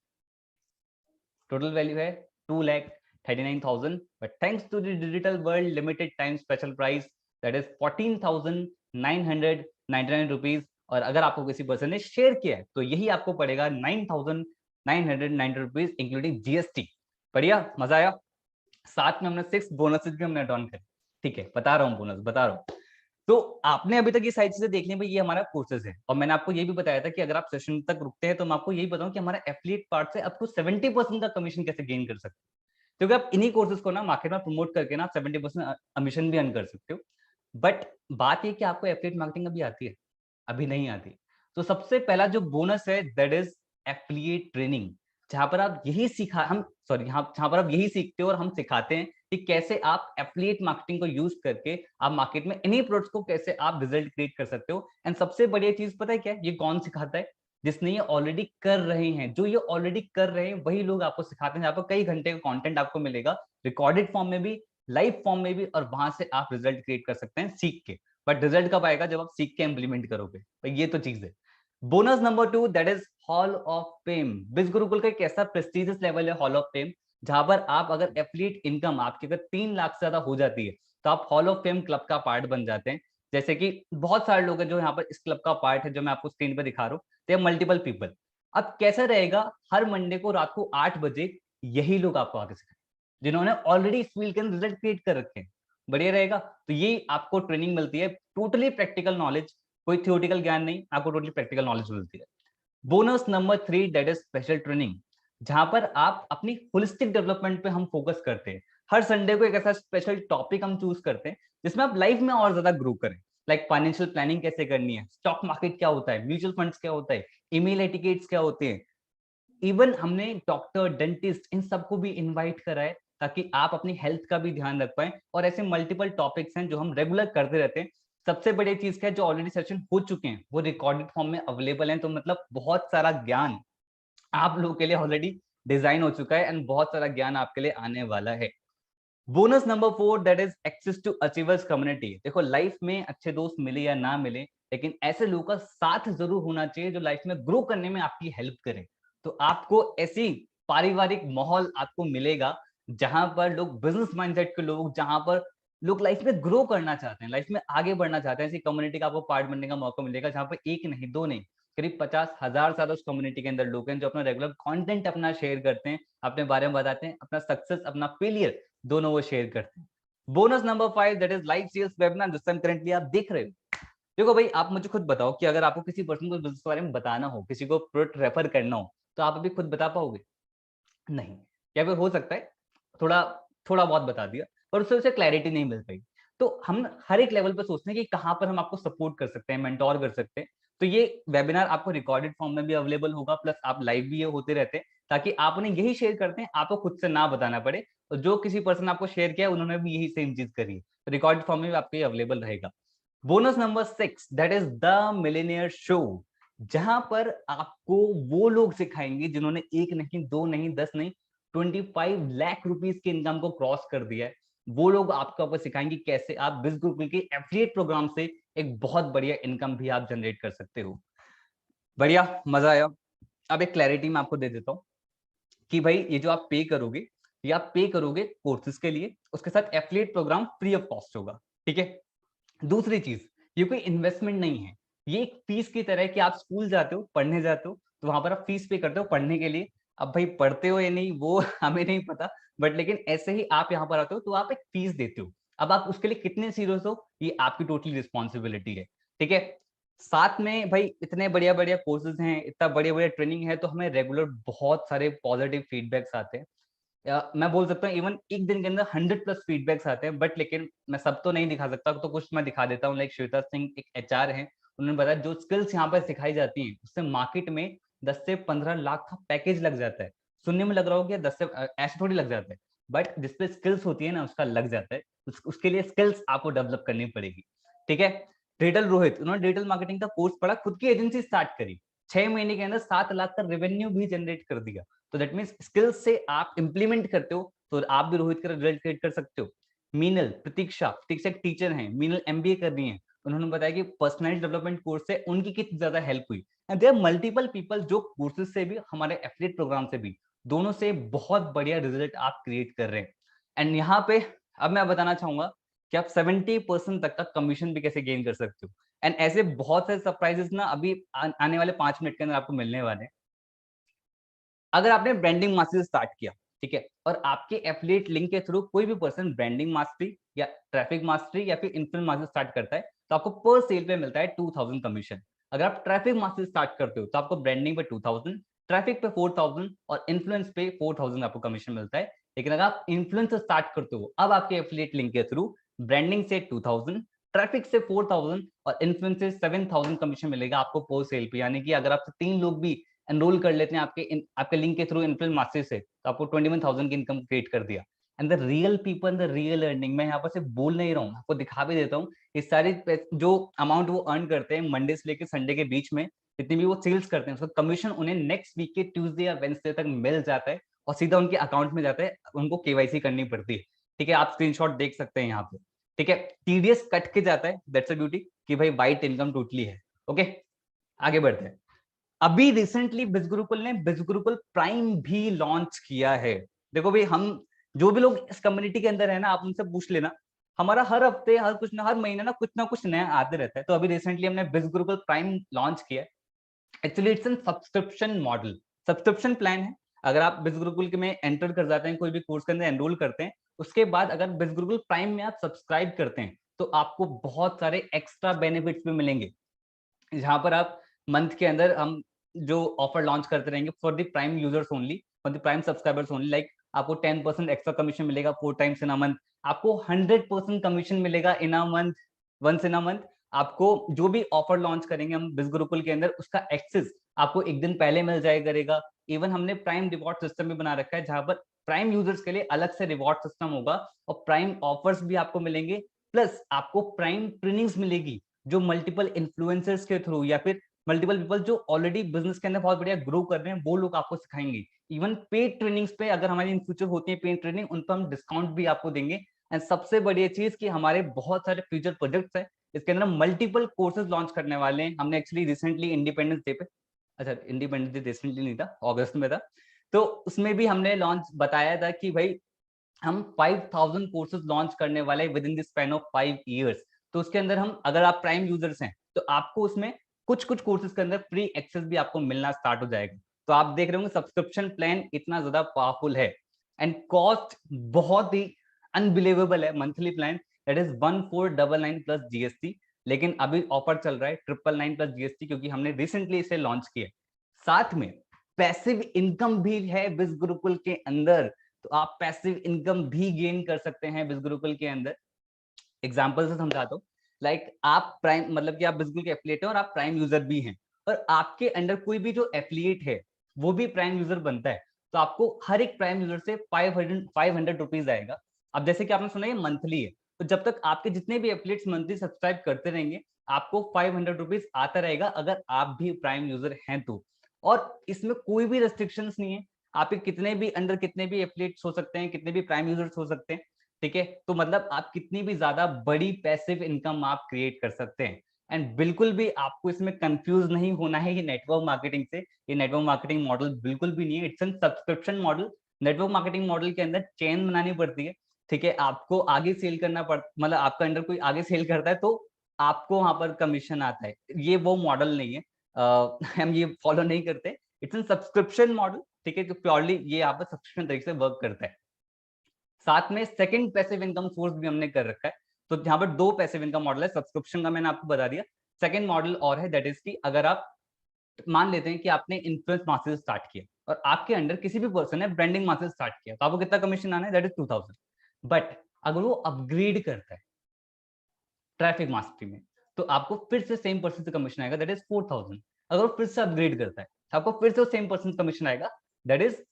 A: टोटल वैल्यू है 2,39,000, but thanks to the digital world limited time special price that is 14,999 rupees. और अगर आपको किसी पर्सन ने शेयर किया है तो यही आपको पड़ेगा 9,990 रुपीज इंक्लूडिंग जीएसटी। बढ़िया, मजा आया। साथ में हमने 6 बोनसेस भी हमने डॉन करे। ठीक है, बता रहा हूँ बोनस बता रहा हूँ। तो आपने अभी तक ये सारी चीजें देख ली भाई, ये हमारा कोर्सेज है, और मैंने आपको ये भी बताया था कि अगर आप सेशन तक रुकते हैं तो मैं आपको यही बताऊं कि हमारा एफिलिएट पार्ट से आपको 70% का कमीशन कैसे गेन कर सकते हैं। क्योंकि आप इन्हीं कोर्सेज को ना मार्केट में प्रमोट करके ना 70% कमीशन भी अर्न कर सकते हो। बट बात ये कि आपको एफिलिएट मार्केटिंग अभी आती है, अभी नहीं आती। तो सबसे पहला जो बोनस है दैट इज एफिलिएट ट्रेनिंग, जहां पर आप यही सिखा हम सॉरी यहाँ जहां पर आप यही सीखते हो और हम सिखाते हैं कि कैसे आप एफिलिएट मार्केटिंग को यूज करके आप मार्केट में इन्हीं प्रोडक्ट्स को कैसे आप रिजल्ट क्रिएट कर सकते हो। एंड सबसे बढ़िया चीज पता है क्या है, ये कौन सिखाता है, जिसने ये ऑलरेडी कर रहे हैं। जो ये ऑलरेडी कर रहे हैं वही लोग आपको सिखाते हैं, जहाँ पर कई घंटे का कंटेंट आपको मिलेगा, रिकॉर्डेड फॉर्म में भी, लाइव फॉर्म में भी, और वहां से आप रिजल्ट क्रिएट कर सकते हैं सीख के। बट रिजल्ट कब आएगा, जब आप सीख के इंप्लीमेंट करोगे, तो ये तो चीज है। Bonus number 2 that is hall of fame. बिज गुरुकुल का एक ऐसा प्रेस्टिजियस लेवल है हॉल ऑफ फेम, जहां पर आप अगर एफिलिएट इनकम आपकी अगर 3 लाख से ज्यादा हो जाती है तो आप हॉल ऑफ फेम क्लब का पार्ट बन जाते हैं। जैसे कि बहुत सारे लोग हैं जो यहाँ पर इस क्लब का पार्ट है, जो मैं आपको स्क्रीन पर दिखा रहा हूँ, दे मल्टीपल पीपल। अब कैसा रहेगा, हर मंडे को रात को 8 बजे यही लोग आपको आगे सिखाएं, जिन्होंने ऑलरेडी इस फील्ड के अंदर रिजल्ट क्रिएट कर रखे हैं। बढ़िया रहेगा। तो ये आपको ट्रेनिंग मिलती है, टोटली प्रैक्टिकल नॉलेज, कोई थियोरिटिकल ज्ञान नहीं, आपको टोटली प्रैक्टिकल नॉलेज मिलती है। Bonus number 3 that is special training, जहां पर आप अपनी होलिस्टिक डेवलपमेंट पे हम फोकस करते हैं। हर संडे को एक ऐसा स्पेशल टॉपिक हम चूज करते हैं जिसमें आप लाइफ में और ज्यादा ग्रो करें। लाइक फाइनेंशियल प्लानिंग कैसे करनी है, स्टॉक मार्केट क्या होता है, म्यूचुअल फंड्स क्या होता है, ईमेल एटिकेट्स क्या होते हैं। इवन हमने डॉक्टर, डेंटिस्ट, इन सबको भी इनवाइट करा है ताकि आप अपनी हेल्थ का भी ध्यान रख पाए। और ऐसे मल्टीपल टॉपिक्स हैं जो हम रेगुलर करते रहते हैं। सबसे बड़ी चीज क्या है, जो ऑलरेडी सेशन हो चुके हैं वो रिकॉर्डेड फॉर्म में अवेलेबल हैं। तो मतलब बहुत सारा ज्ञान आप लोगों के लिए ऑलरेडी डिजाइन हो चुका है, एंड बहुत सारा ज्ञान आपके लिए आने वाला है। Bonus number 4 that is access to achievers community. देखो लाइफ में अच्छे दोस्त मिले या ना मिले, लेकिन ऐसे लोगों का साथ जरूर होना चाहिए जो लाइफ में ग्रो करने में आपकी हेल्प करे। तो आपको ऐसी पारिवारिक माहौल आपको मिलेगा जहां पर लोग बिजनेस माइंडसेट के लोग, जहां पर लोग लाइफ में ग्रो करना चाहते हैं, लाइफ में आगे बढ़ना चाहते हैं, ऐसी कम्युनिटी का आपको पार्ट बनने का मौका मिलेगा, जहां पर एक नहीं दो नहीं, करीब 50,000 ज्यादा उस कम्युनिटी के अंदर लोग हैं जो अपना रेगुलर कंटेंट अपना शेयर करते हैं, अपने बारे में बताते हैं, अपना सक्सेस अपना फेलियर दोनों वो शेयर करते हैं। Bonus number 5 that is live sales webinar, जिस टाइम करंटली आप देख रहे हो। देखो भाई, आप मुझे खुद बताओ कि अगर आपको किसी पर्सन को बिजनेस के बारे में बताना हो, किसी को प्रोडक्ट रेफर करना हो, तो आप अभी खुद बता पाओगे? नहीं। या फिर हो सकता है थोड़ा थोड़ा बहुत बता दिया, पर उससे उसे क्लैरिटी नहीं मिल पाई। तो हम हर एक लेवल पर सोचते हैं कि कहाँ पर हम आपको सपोर्ट कर सकते हैं, मेंटोर कर सकते हैं। तो ये वेबिनार आपको रिकॉर्डेड फॉर्म में भी अवेलेबल होगा, प्लस आप लाइव भी ये होते रहते हैं। ताकि आप उन्हें यही शेयर करते हैं, आपको खुद से ना बताना पड़े, और जो किसी पर्सन आपको शेयर किया उन्होंने भी यही सेम चीज करी है, तो रिकॉर्ड फॉर्म में भी आपके अवेलेबल रहेगा। Bonus number 6, that is the millionaire show, जहां पर आपको वो लोग सिखाएंगे जिन्होंने एक नहीं, दो नहीं, 10 नहीं, 25 लाख रुपीस की इनकम को क्रॉस कर दिया है। वो लोग आपको ऊपर सिखाएंगे कैसे आप बिज ग्रुप के एफिलिएट प्रोग्राम से एक बहुत बढ़िया इनकम भी आप जनरेट कर सकते हो। बढ़िया, मजा आया। अब एक क्लैरिटी मैं आपको दे देता हूँ कि भाई ये जो आप पे करोगे, ये आप पे करोगे कोर्सेज के लिए, उसके साथ affiliate program free of cost होगा, ठीक है। दूसरी चीज, ये कोई इन्वेस्टमेंट नहीं है, ये एक फीस की तरह है कि आप स्कूल जाते हो, पढ़ने जाते हो, तो वहां पर आप फीस पे करते हो पढ़ने के लिए। अब भाई पढ़ते हो या नहीं वो हमें नहीं पता, बट लेकिन ऐसे ही आप यहाँ पर आते हो तो आप एक फीस देते हो। अब आप उसके लिए कितने सीरियस हो, ये आपकी टोटली रिस्पॉन्सिबिलिटी है, ठीक है। साथ में भाई इतने बढ़िया बढ़िया कोर्सेज हैं, इतना बढ़िया बढ़िया ट्रेनिंग है, तो हमें रेगुलर बहुत सारे पॉजिटिव फीडबैक्स आते हैं। मैं बोल सकता हूँ इवन एक दिन के अंदर 100+ फीडबैक्स आते हैं, बट लेकिन मैं सब तो नहीं दिखा सकता, तो कुछ मैं दिखा देता हूँ। लाइक श्वेता सिंह एक एचआर है, उन्होंने बताया जो स्किल्स यहाँ पर सिखाई जाती हैं उससे मार्केट में 10 से 15 लाख का पैकेज लग जाता है। सुनने में लग रहा होगा 10 से ऐसे थोड़ी लग जाता है, बट जिसपे स्किल्स होती है ना उसका लग जाता है। उसके लिए स्किल्स आपको डेवलप करनी पड़ेगी, ठीक है। डिजिटल रोहित, उन्होंने डिजिटल मार्केटिंग का कोर्स पढ़ा, खुद की एजेंसी स्टार्ट करी, 6 महीने के अंदर 7 लाख का रेवेन्यू भी जनरेट कर दिया। तो दैट मीन्स स्किल्स से आप इंप्लीमेंट करते हो तो आप भी रोहित का रिजल्ट क्रिएट कर सकते हो। मीनल, प्रतीक्षा, प्रतीक्षा एक टीचर है, मीनल एमबीए कर रही है, उन्होंने बताया कि पर्सनैलिटी डेवलपमेंट कोर्स से उनकी कितनी ज्यादा हेल्प हुई। एंड देयर मल्टीपल पीपल जो कोर्सेज से भी, हमारे एफिलिएट प्रोग्राम से भी, दोनों से बहुत बढ़िया रिजल्ट आप क्रिएट कर रहे हैं। एंड यहाँ पे अब मैं बताना चाहूंगा कि आप 70% तक का कमीशन भी कैसे गेन कर सकते हो। एंड ऐसे बहुत सारे सरप्राइजेस ना अभी आने वाले 5 मिनट के अंदर आपको मिलने वाले हैं। अगर आपने ब्रांडिंग मास्टरी स्टार्ट किया, ठीक है, और आपके एफिलिएट लिंक के थ्रू कोई भी पर्सन ब्रांडिंग मास्टरी या ट्रैफिक मास्टरी या फिर इन्फ्लुएंस मास्टरी स्टार्ट करता है, तो आपको पर सेल पे मिलता है 2000 कमीशन। अगर आप ट्रैफिक मास्टरी स्टार्ट करते हो तो आपको ब्रांडिंग पे 2000, ट्रैफिक पे 4000 और इन्फ्लुएंस पे 4000 आपको कमीशन मिलता है। लेकिन अगर आप इन्फ्लुएंस स्टार्ट करते हो, अब आपके एफिलिएट लिंक के थ्रू ब्रांडिंग से 2000, ट्रैफिक से 4000 और इन्फ्लुएंस से 7000 कमीशन मिलेगा आपको पर सेल पे। यानी कि अगर आपसे 3 लोग भी एनरोल कर लेते हैं आपके लिंक के थ्रू इन्फ्लुएंस मास्टरी से, तो आपको 21,000 की इनकम क्रिएट कर दिया। And the real people, the real earning, मैं यहाँ पर सिर्फ बोल नहीं रहा हूँ, आपको दिखा भी देता हूँ। इस सारी जो अमाउंट वो अर्न करते हैं मंडे से लेकर संडे के बीच में, जितनी भी वो सेल्स करते हैं, उसका कमीशन उन्हें नेक्स्ट वीक के ट्यूसडे या वेंसडे तक मिल जाता है और सीधा उनके अकाउंट में जाता है। उनको केवाईसी करनी पड़ती है, ठीक है, आप स्क्रीनशॉट देख सकते हैं यहाँ पे, ठीक है। टीडीएस कट के जाता है, दैट्स अ ब्यूटी कि भाई वाइट इनकम टोटली है। ओके, आगे बढ़ते हैं। अभी रिसेंटली बिजगुरुकुल ने बिजगुरुकुल प्राइम भी लॉन्च किया है। देखो भाई, हम जो भी लोग इस कम्युनिटी के अंदर है ना, आप उनसे पूछ लेना, हमारा हर हफ्ते, हर महीने ना कुछ नया आते रहता है। तो अभी रिसेंटली हमने बिजगुरुकुल प्राइम लॉन्च किया है। Actually it's an subscription model, subscription plan है। अगर आप बिजगुरुकुल के में एंटर कर जाते हैं, कोई भी कोर्स के अंदर एनरोल करते हैं, उसके बाद अगर बिजगुरुकुल प्राइम में आप सब्सक्राइब करते हैं, तो आपको बहुत सारे एक्स्ट्रा बेनिफिट्स भी मिलेंगे। जहां पर आप मंथ के अंदर हम जो ऑफर लॉन्च करते रहेंगे for the prime users only, for the prime subscribers only. Like आपको 10% एक्स्ट्रा कमीशन मिलेगा 4 टाइम्स इन अ मंथ, आपको 100% कमीशन मिलेगा in a month, once in a month. आपको जो भी ऑफर लॉन्च करेंगे हम बिजगुरुकुल के अंदर, उसका एक्सेस आपको एक दिन पहले मिल जाया करेगा। इवन हमने प्राइम रिवॉर्ड सिस्टम भी बना रखा है, जहां पर प्राइम यूजर्स के लिए अलग से रिवॉर्ड सिस्टम होगा और प्राइम ऑफर्स भी आपको मिलेंगे। प्लस आपको प्राइम ट्रेनिंग्स मिलेगी, जो मल्टीपल इन्फ्लुएंसर्स के थ्रू या फिर मल्टीपल पीपल जो ऑलरेडी बिजनेस के अंदर बहुत बढ़िया ग्रो कर रहे हैं, वो लोग आपको सिखाएंगे। इवन पेड ट्रेनिंग्स पे अगर हमारी इन फ्यूचर होती है पेड ट्रेनिंग, उन पर हम डिस्काउंट भी आपको देंगे। एंड सबसे बढ़िया चीज कि हमारे बहुत सारे फ्यूचर प्रोजेक्ट्स हैं, इसके अंदर मल्टीपल कोर्सेज लॉन्च करने वाले हैं। हमने एक्चुअली रिसेंटली इंडिपेंडेंस डे पे, अच्छा इंडिपेंडेंस डे रिसेंटली नहीं था, अगस्त में था, तो उसमें भी हमने लॉन्च बताया था कि भाई हम 5000 कोर्सेज लॉन्च करने वाले with in the span of 5 years। तो उसके अंदर हम, अगर आप प्राइम यूजर्स हैं, तो आपको उसमें कुछ कुछ कोर्सेज के अंदर फ्री एक्सेस भी आपको मिलना स्टार्ट हो जाएगा। तो आप देख रहे होंगे सब्सक्रिप्शन प्लान इतना ज्यादा पावरफुल है। एंड कॉस्ट बहुत ही अनबिलीवेबल है। Monthly plan that is 1499 plus GST, लेकिन अभी ऑफर चल रहा है 999 प्लस जीएसटी, क्योंकि हमने रिसेंटली इसे लॉन्च किया। साथ में पैसिव इनकम भी है बिज गुरुकुल के अंदर, तो आप पैसिव इनकम भी गेन कर सकते हैं बिज गुरुकुल के अंदर। एग्जाम्पल से समझाता हूँ। लाइक आप प्राइम, मतलब कि आप बिजगुल के एफिलिएट हैं और आप प्राइम यूजर भी हैं, और आपके अंडर कोई भी जो एफिलिएट है वो भी प्राइम यूजर बनता है, तो आपको हर एक प्राइम यूजर से 500 रुपीज आएगा। अब जैसे कि आपने सुना ये मंथली है, तो जब तक आपके जितने भी एफिलिएट्स मंथली सब्सक्राइब करते रहेंगे आपको 500 रुपीज आता रहेगा, अगर आप भी प्राइम यूजर हैं तो। और इसमें कोई भी रेस्ट्रिक्शंस नहीं है, आपके कितने भी अंडर कितने भी एफिलिएट्स हो सकते हैं, कितने भी प्राइम यूजर्स हो सकते हैं, ठीक है। तो मतलब आप कितनी भी ज्यादा बड़ी पैसिव इनकम आप क्रिएट कर सकते हैं। एंड बिल्कुल भी आपको इसमें कंफ्यूज नहीं होना है ये नेटवर्क मार्केटिंग से। ये नेटवर्क मार्केटिंग मॉडल बिल्कुल भी नहीं है, it's an subscription model. Network marketing model के अंदर चेन बनानी पड़ती है, ठीक है। आपको आगे सेल करना पड़ मतलब आपका अंडर कोई आगे सेल करता है तो आपको वहां पर कमीशन आता है। ये वो मॉडल नहीं है, हम ये फॉलो नहीं करते। इट्स एन सब्सक्रिप्शन मॉडल, ठीक है, तो प्योरली ये यहाँ पर सब्सक्रिप्शन तरीके से वर्क करता है। साथ में सेकंड पैसिव इनकम सोर्स भी हमने कर रखा है। तो यहाँ पर दो पैसिव इनकम मॉडल है, सब्सक्रिप्शन का मैंने आपको बता दिया। सेकंड मॉडल और है, दैट इज की अगर आप मान लेते हैं कि आपने इन्फ्लुएंस मार्केटिंग स्टार्ट किया और आपके अंडर किसी भी पर्सन ने ब्रांडिंग मार्केटिंग स्टार्ट किया, तो आपको कितना कमीशन आना है, दैट इज 2000। बट अगर वो अपग्रेड करता है ट्रैफिक मास्टरी में, तो आपको फिर से सेम पर्सन से कमीशन आएगा, दैट इज 4000। अगर वो फिर से अपग्रेड करता है तो आपको फिर से सेम पर्सन कमीशन आएगा, दैट इज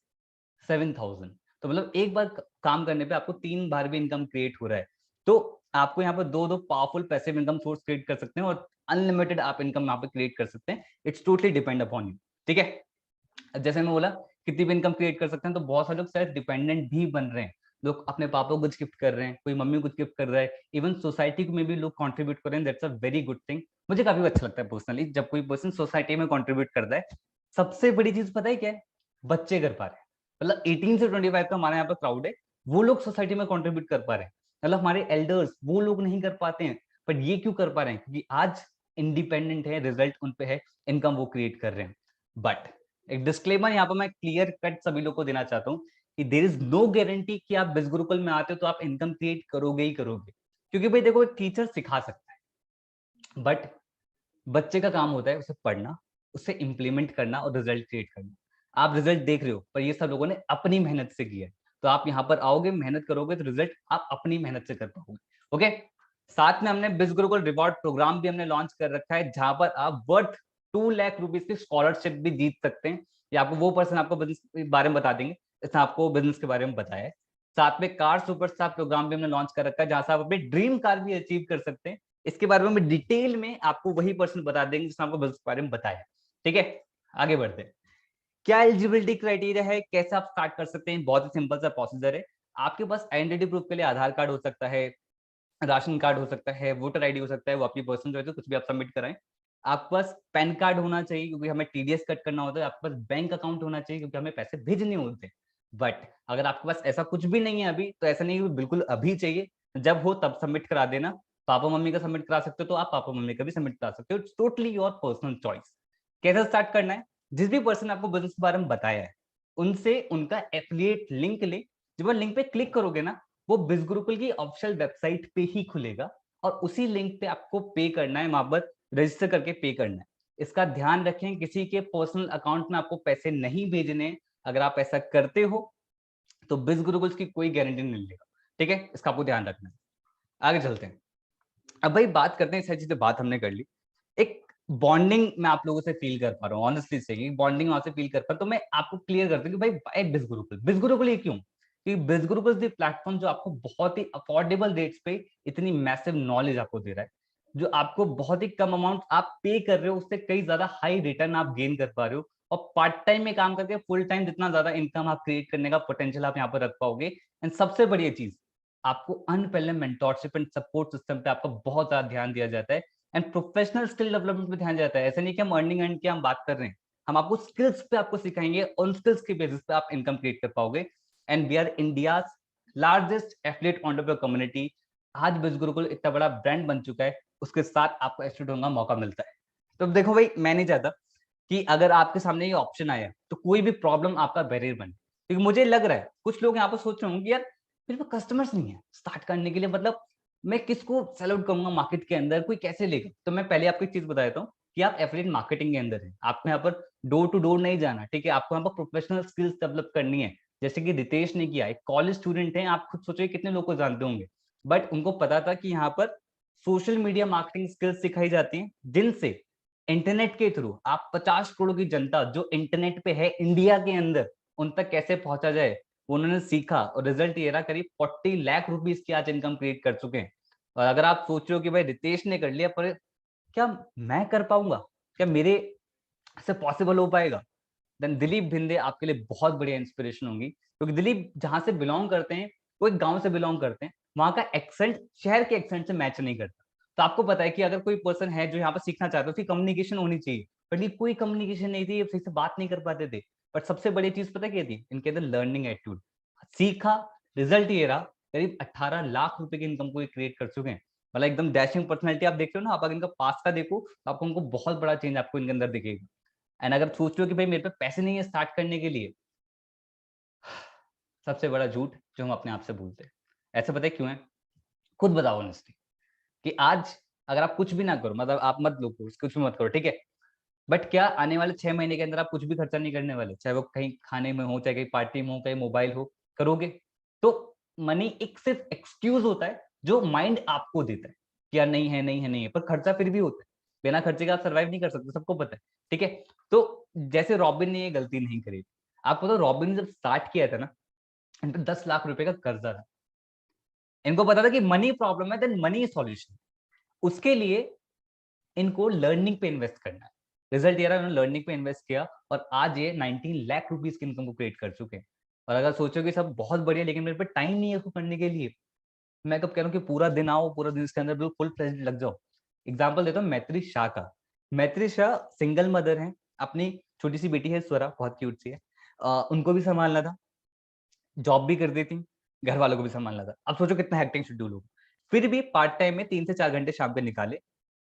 A: 7000। तो मतलब एक बार काम करने पे आपको 3 बार भी इनकम क्रिएट हो रहा है। तो आपको यहाँ पर दो दो powerful passive income source create कर सकते हैं और अनलिमिटेड आप इनकम यहाँ पे क्रिएट कर सकते हैं। It's totally depend upon you, ठीक है। जैसे मैं बोला कितनी भी इनकम क्रिएट कर सकते हैं, तो बहुत सारे लोग सेल्फ डिपेंडेंट भी बन रहे हैं। लोग अपने पापा को कुछ गिफ्ट कर रहे हैं, कोई मम्मी को कुछ गिफ्ट कर रहा है, इवन सोसाइटी में भी लोग कंट्रीब्यूट कर रहे हैं, that's a very good thing. मुझे काफी अच्छा लगता है पर्सनली जब कोई पर्सन सोसाइटी में कंट्रीब्यूट करता है। सबसे बड़ी चीज पता है क्या है, बच्चे कर पा रहे हैं। मतलब 18 से 25 का हमारे यहाँ पर क्राउड है, वो लोग सोसाइटी में कंट्रीब्यूट कर पा रहे हैं। मतलब हमारे एल्डर्स वो लोग नहीं कर पाते हैं, बट ये क्यों कर पा रहे हैं, क्योंकि आज इंडिपेंडेंट है, रिजल्ट उन पे है, इनकम वो क्रिएट कर रहे हैं। बट एक डिस्क्लेमर यहाँ पर मैं क्लियर कट सभी लोग को देना चाहता हूँ कि देर इज नो गारंटी कि आप बिज गुरुकुल में आते हो तो आप इनकम क्रिएट करोगे ही करोगे। क्योंकि भाई देखो टीचर सिखा सकता है, बट बच्चे का काम होता है उसे पढ़ना, उसे इंप्लीमेंट करना और रिजल्ट क्रिएट करना। आप रिजल्ट देख रहे हो, पर ये सब लोगों ने अपनी मेहनत से किया है। तो आप यहाँ पर आओगे, मेहनत करोगे तो रिजल्ट आप अपनी मेहनत से कर पाओगे। ओके, साथ में हमने बिज गुरुकुल रिवॉर्ड प्रोग्राम भी हमने लॉन्च कर रखा है, जहां पर आप वर्थ 2 लाख रुपीज की स्कॉलरशिप भी जीत सकते हैं। या आपको वो पर्सन आपको बिजनेस के बारे में बता देंगे, इसने आपको बिजनेस के बारे में बताया है। साथ में कार सुपरस्टार प्रोग्राम भी हमने लॉन्च कर रखा है, जहां से आप अपनी ड्रीम कार भी अचीव कर सकते हैं। इसके बारे में डिटेल में आपको वही पर्सन बता देंगे जिसने आपको बिजनेस के बारे में बताया, ठीक है। आगे बढ़ते हैं। क्या एलिजिबिलिटी क्राइटेरिया है, कैसे आप स्टार्ट कर सकते हैं, बहुत ही सिंपल सा प्रोसीजर है। आपके पास आइडेंटिटी प्रूफ के लिए आधार कार्ड हो सकता है, राशन कार्ड हो सकता है, वोटर आईडी हो सकता है, वो अपनी पर्सनल चॉइस है, कुछ भी आप सबमिट कराएं। आपके पास पैन कार्ड होना चाहिए क्योंकि हमें टीडीएस कट करना होता है। आपके पास बैंक अकाउंट होना चाहिए क्योंकि हमें पैसे भेजने होते हैं। बट अगर आपके पास ऐसा कुछ भी नहीं है अभी, तो ऐसा नहीं है बिल्कुल अभी चाहिए, जब हो तब सबमिट करा देना। पापा मम्मी का सबमिट करा सकते हो तो आप पापा मम्मी का भी सबमिट करा सकते हो, it's totally your personal choice. कैसे स्टार्ट करना है, जिस भी पर्सन आपको बिजनेस के बारे में बताया है उनसे उनका एफिलिएट लिंक ले। जब लिंक पे क्लिक करोगे ना, वो बिज गुरुकुल की ऑफिशियल वेबसाइट पे ही खुलेगा और उसी लिंक पे आपको पे करना है, वहां पर रजिस्टर करके पे करना है। इसका ध्यान रखें, किसी के पर्सनल अकाउंट में आपको पैसे नहीं भेजने। अगर आप ऐसा करते हो तो बिज गुरुकुल की कोई गारंटी नहीं लेगा, ठीक है, इसका आपको ध्यान रखना है। आगे चलते हैं। अब भाई बात करते हैं, सारी चीजें बात हमने कर ली। एक बॉन्डिंग मैं आप लोगों से फील कर पा रहा हूँ, ऑनेस्टली से बॉन्डिंग वहां से फील कर पा रहा हूँ। तो मैं आपको क्लियर करता हूँ कि भाई बिज गुरुकुल, बिज गुरुकुल ये क्यों, कि बिज गुरुकुल इज द प्लेटफॉर्म जो आपको बहुत ही अफोर्डेबल रेट्स पे इतनी मैसिव नॉलेज आपको दे रहा है, जो आपको बहुत ही कम अमाउंट आप पे कर रहे हो उससे कई ज्यादा हाई रिटर्न आप गेन कर पा रहे हो। और पार्ट टाइम में काम करके फुल टाइम जितना ज्यादा इनकम आप क्रिएट करने का पोटेंशियल आप यहाँ पर रख पाओगे। एंड सबसे बड़ी चीज, आपको unparalleled mentorship and support system पे आपका बहुत ज्यादा ध्यान दिया जाता है। एंड प्रोफेशनल स्किल डेवलपमेंट पे ध्यान जाता है। ऐसा नहीं कि हम अर्निंग एंड की हम बात कर रहे हैं, हम आपको स्किल्स पे आपको सिखाएंगे, उन स्किल्स के बेसिस पे आप इनकम क्रिएट कर पाओगे। And we are India largest affiliate entrepreneur community. आज बिज गुरुकुल इतना बड़ा ब्रांड बन चुका है, उसके साथ आपको एफिलिएट होने का मौका मिलता है। तो देखो भाई, मैं नहीं चाहता कि अगर आपके सामने ये ऑप्शन आया तो कोई भी प्रॉब्लम आपका बैरियर बने, क्योंकि मुझे लग रहा है कुछ लोग यहाँ पर सोच रहे होंगे कि यार मेरे पास कस्टमर्स नहीं है स्टार्ट करने के लिए, मतलब मैं किसको सेल आउट करूंगा मार्केट के अंदर, कोई कैसे लेगा। तो मैं पहले आपको एक चीज बता देता हूँ कि आप एफिलिएट मार्केटिंग के अंदर है, आपको यहाँ पर डोर टू डोर नहीं जाना, ठीक है। आपको यहाँ पर प्रोफेशनल स्किल्स डेवलप करनी है, जैसे कि रितेश ने किया। एक कॉलेज स्टूडेंट है, आप खुद सोचिए कितने लोग को जानते होंगे, बट उनको पता था कि यहाँ पर सोशल मीडिया मार्केटिंग स्किल्स सिखाई जाती हैं, जिनसे इंटरनेट के थ्रू आप 50 करोड़ की जनता जो इंटरनेट पे है इंडिया के अंदर, उन तक कैसे पहुंचा जाए वो उन्होंने सीखा, और रिजल्ट ये रहा, करीब 40 लाख रुपीस की आज इनकम क्रिएट कर चुके हैं। और अगर आप सोच रहे हो कि भाई रितेश ने कर लिया, पर क्या मैं कर पाऊंगा, क्या मेरे से पॉसिबल हो पाएगा, देन दिलीप भिंदे आपके लिए बहुत बढ़िया इंस्पिरेशन होंगी, क्योंकि दिलीप जहां से बिलोंग करते हैं, वो एक गांव से बिलोंग करते हैं, वहां का एक्सेंट शहर के एक्सेंट से मैच नहीं करता। तो आपको पता है कि अगर कोई पर्सन है जो यहाँ पर सीखना चाहता है, उसकी कम्युनिकेशन होनी चाहिए, बट ये कोई कम्युनिकेशन नहीं थी, ये सही से बात नहीं कर पाते थे। बट सबसे बड़ी चीज पता क्या थी, इनके अंदर लर्निंग एटीट्यूड। सीखा, रिजल्ट ये रहा, करीब 18 लाख रुपए की इनकम को क्रिएट कर चुके हैं। मतलब एकदम डैशिंग पर्सनैलिटी आप देख रहे हो ना, आप अगर इनका पास का देखो तो आपको उनको बहुत बड़ा चेंज आपको इनके अंदर दिखेगा। एंड अगर सोच रहे हो कि भाई मेरे पे पैसे नहीं है स्टार्ट करने के लिए, सबसे बड़ा झूठ जो हम अपने आप से बोलते हैं। ऐसे पता है क्यों है? खुद बताओ ऑनेस्टली कि आज अगर आप कुछ भी ना करो, मतलब आप मत लो कोर्स, कुछ भी मत करो, ठीक है, बट क्या आने वाले 6 महीने के अंदर आप कुछ भी खर्चा नहीं करने वाले, चाहे वो कहीं खाने में हो, चाहे कहीं पार्टी में हो, कहीं मोबाइल हो, करोगे? तो मनी एक सिर्फ एक्सक्यूज होता है जो माइंड आपको देता है कि यार नहीं है, नहीं है, नहीं है, पर खर्चा फिर भी होता है। बिना खर्चे के आप सर्वाइव नहीं कर सकते, सबको पता है, ठीक है। तो जैसे रॉबिन ने ये गलती नहीं करी, आपको तो रॉबिन ने जब स्टार्ट किया था ना, इन पे 10 लाख रुपए का कर्जा था। इनको पता था कि मनी प्रॉब्लम है, देन मनी सॉल्यूशन। उसके लिए इनको लर्निंग पे इन्वेस्ट करना है। रिजल्ट ये रहा, उन्होंने लर्निंग पे इन्वेस्ट किया और आज ये 19 लाख रुपीस की इनकम को क्रिएट कर चुके हैं। और अगर सोचो कि सब बहुत बढ़िया, लेकिन मेरे पे टाइम नहीं है उसको करने के लिए, मैं कब कह रहा हूँ कि पूरा दिन आओ, पूरा दिन इसके अंदर बिल्कुल फुल फ्लेज्ड लग जाओ। एग्जांपल देता हूँ मैत्री शाह का। मैत्री शाह सिंगल मदर है, अपनी छोटी सी बेटी है स्वरा, बहुत क्यूट सी है, उनको भी संभालना था, जॉब भी कर दी थी, घर वालों को भी संभालना था। अब सोचो कितना हेक्टिक शेड्यूल होगा। फिर भी पार्ट टाइम में 3 से 4 घंटे शाम पे निकाले,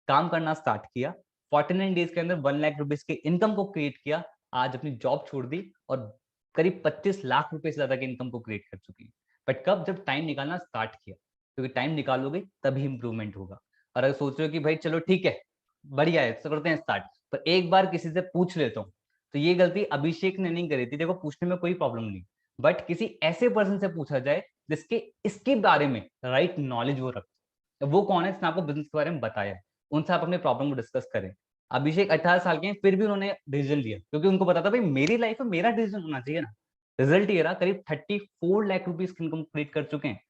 A: काम करना स्टार्ट किया, 49 डेज के अंदर 1 लाख रुपीस की इनकम को क्रिएट किया। आज अपनी जॉब छोड़ दी और करीब 25 लाख रुपए से ज्यादा की इनकम को क्रिएट कर चुकी है। बट कब? जब टाइम निकालना स्टार्ट किया, क्योंकि टाइम निकालोगे तभी इंप्रूवमेंट होगा। और अगर सोच रहे हो कि भाई चलो ठीक है, बढ़िया है, तो करते हैं स्टार्ट, पर एक बार किसी से पूछ लेता हूँ, तो ये गलती अभिषेक ने नहीं करी थी। देखो पूछने में कोई प्रॉब्लम नहीं, बट किसी ऐसे पर्सन से पूछा जाए जिसके इसके बारे में राइट नॉलेज वो रखता है। वो कौन है? जिसने आपको बिजनेस के बारे में बताया है, उनसे आप अपने प्रॉब्लम को डिस्कस करें। अभिषेक 18 साल के हैं, फिर भी उन्होंने डिसीजन लिया, क्योंकि उनको पता था भाई मेरी लाइफ में मेरा डिसीजन होना चाहिए ना। रिजल्ट ये रहा, करीब 34 लाख रुपीस की इनकम क्रिएट कर चुके हैं।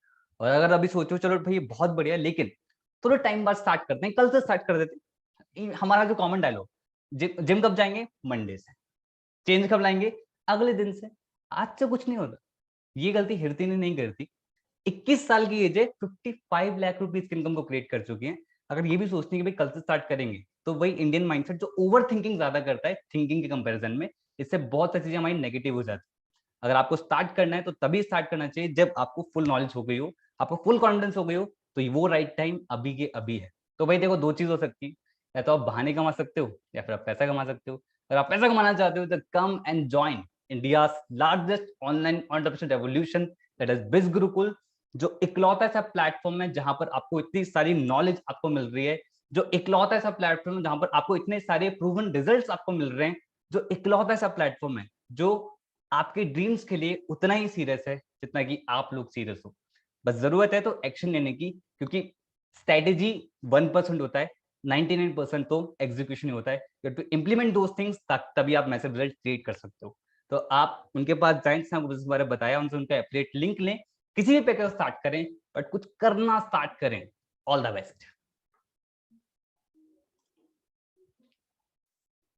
A: और अगर अभी सोचो चलो भाई बहुत बढ़िया, लेकिन थोड़ा टाइम बाद स्टार्ट करते हैं, कल से स्टार्ट कर देते हैं। हमारा जो कॉमन डायलॉग, जिम कब जाएंगे? मंडे से। चेंज कब लाएंगे? अगले दिन से। आज से कुछ नहीं होता। ये गलती हिरती ने नहीं करती। 21 साल की एज है, 55 लाख रुपीस की इनकम को क्रिएट कर चुकी है। अगर ये भी सोचती है कि भाई कल से स्टार्ट करेंगे, तो वही इंडियन माइंडसेट जो ओवर थिंकिंग ज्यादा करता है थिंकिंग के कंपैरिजन में, इससे बहुत सारी चीजें हमारी नेगेटिव हो जाती है। अगर आपको स्टार्ट करना है तो तभी स्टार्ट करना चाहिए जब आपको फुल नॉलेज हो गई हो, आपको फुल कॉन्फिडेंस हो गई हो, तो वो राइट टाइम अभी के अभी है। तो भाई देखो, दो चीज हो सकती है, या तो आप बहाने कमा सकते हो या फिर आप पैसा कमा सकते हो। अगर आप पैसा कमाना चाहते हो तो come and join India largest online entrepreneurship revolution, that is Biz Gurukul. जो इकलौता ऐसा प्लेटफॉर्म है जहां पर आपको इतनी सारी नॉलेज आपको मिल रही है, जो इकलौता ऐसा प्लेटफॉर्म है जहां पर आपको इतने सारे प्रूवन रिजल्ट्स आपको मिल रहे हैं, जो इकलौता ऐसा प्लेटफॉर्म है जो आपके ड्रीम्स के लिए उतना ही सीरियस है जितना कि आप लोग सीरियस हो। बस जरूरत है तो एक्शन लेने की, क्योंकि स्ट्रेटेजी 1% होता है, 99% तो एग्जीक्यूशन ही होता है। You to implement those things, तभी आप मैसिव रिजल्ट क्रिएट कर सकते हो। तो आप उनके पास जाएं जिसने आपको बिजनेस के बारे में बताया, उनसे उनका एफिलिएट लिंक लें, किसी भी पैकेज स्टार्ट करें, बट कुछ करना स्टार्ट करें। All the best.